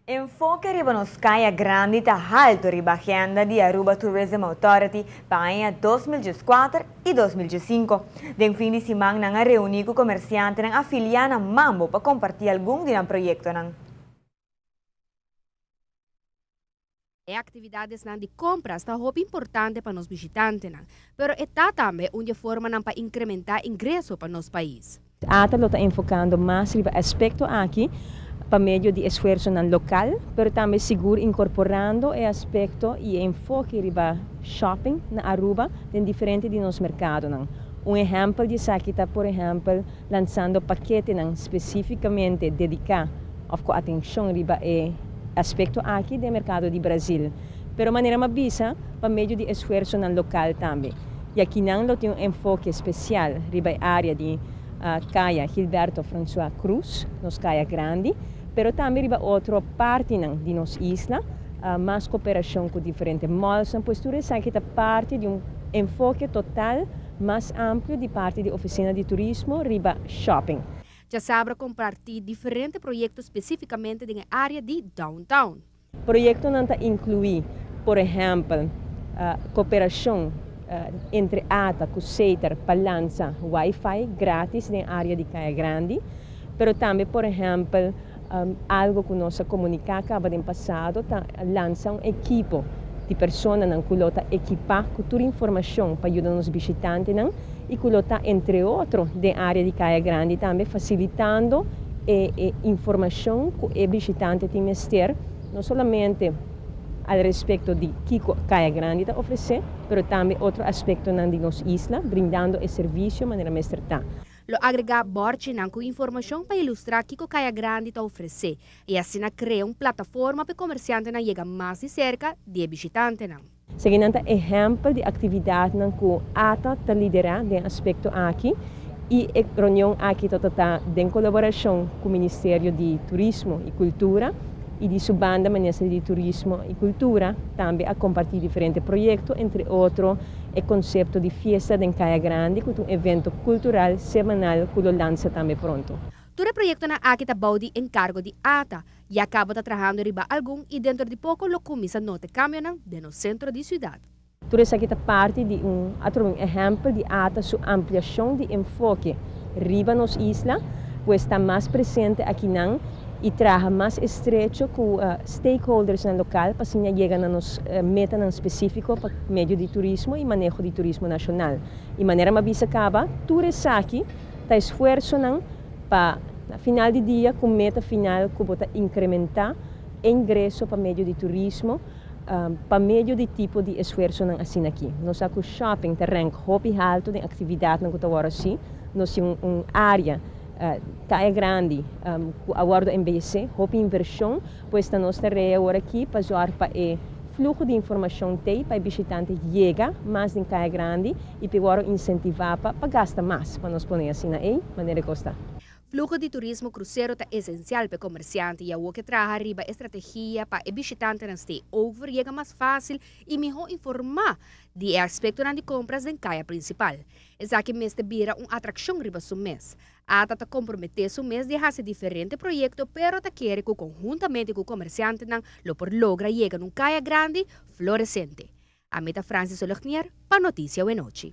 Enfoque riba nos Caia Grande está alto riba a agenda de Aruba Tourism Authority para 2004 e 2005. Den fim de semana, na reunião com comerciantes na afiliada Mambo para compartilhar algum de projeto. Atividades de compras está muito importante para os visitantes, mas está também uma forma para incrementar ingresso para nosso país. ATA está enfocando mais no aspecto aqui, para meio de esforço local, mas também seguro incorporando o aspecto e enfoque riba shopping na Aruba em diferente de nos mercado. Exemplo de isso está, por exemplo, lançando paquetes especificamente dedicados com atenção riba aspecto aqui do mercado do Brasil. Pero maneira mais bisa, para meio de esforço local também. E aqui não tem enfoque especial riba área de Caia Gilberto François Cruz, nos Caia Grande, pero também riba outra parte de nos isla, mais cooperação com diferentes malls, pois tudo isso aqui está parte de enfoque total mais amplo de parte da oficina de turismo riba shopping. Já sabe compartilhar diferentes projetos especificamente na área de downtown. O projeto não inclui, por exemplo, cooperação entre ATA, Cusseiter, Palanza, Wi-Fi grátis na área de Caia Grande, pero também, por exemplo, algo que nós comunicamos no passado, lança equipo de pessoas que equipar com toda informação para ajudar os visitantes e que entre outros, da área de Caia Grande também facilitando informação que o visitante tem que ter, não somente a respeito de que Caia Grande está oferecendo, mas também outro aspecto de nossa isla, brindando o serviço de maneira mais certa. Lo agregar borte com informação para ilustrar o que Caia Grande está oferecendo e assim cria uma plataforma para comerciantes chegar mais de cerca de visitantes. Seguindo exemplo de atividade que a ATA está liderando no aspecto aqui e a reunião aqui está em colaboração com o Ministério de Turismo e Cultura e de sua banda Ministério de Turismo e Cultura também a compartilhar diferentes projetos, entre outros o conceito de festa em Caia Grande, que é um evento cultural semanal que lo lança também pronto. Todo o projeto aqui está baudi em cargo de ATA e acaba trabalhando riba algum e dentro de pouco lo começa a notar cambio no centro da cidade. Tudo isso aqui é parte de outro exemplo de ATA sua ampliação de enfoque riba nos isla, pois está mais presente aqui e trabalha mais estreito com stakeholders no local para assim chegar a nos meta específico para meio de turismo e manejo de turismo nacional. E maneira mais bisa acaba, tudo isso aqui está esforço para no final do dia com meta final que bota incrementar ingresso para meio de turismo, para meio de tipo de esforço assim aqui. Nós aqui shopping terreno hobby alto de atividade que agora assim, nós temos área Caia Grande, agora envelhecer, houve inversão, pois nós teremos agora aqui para ajudar para o fluxo de informação para o visitante chegar mais em Caia Grande e para agora incentivar para gastar mais, para nós poner assim aí, maneira costa. Fluxo de turismo cruzeiro é essencial para o comerciante e o que trabalha arriba estratégia para o visitante não ter over chega mais fácil e melhor informar de aspecto de compras em caia principal. Essa aqui mês vira uma atração riba do mês. A ATA comprometer o mês de fazer diferentes projetos, pero quer que conjuntamente com o comerciante lo por logra chegar num caia grande florescente. A meta Francis Olechnier para Notícia Noite.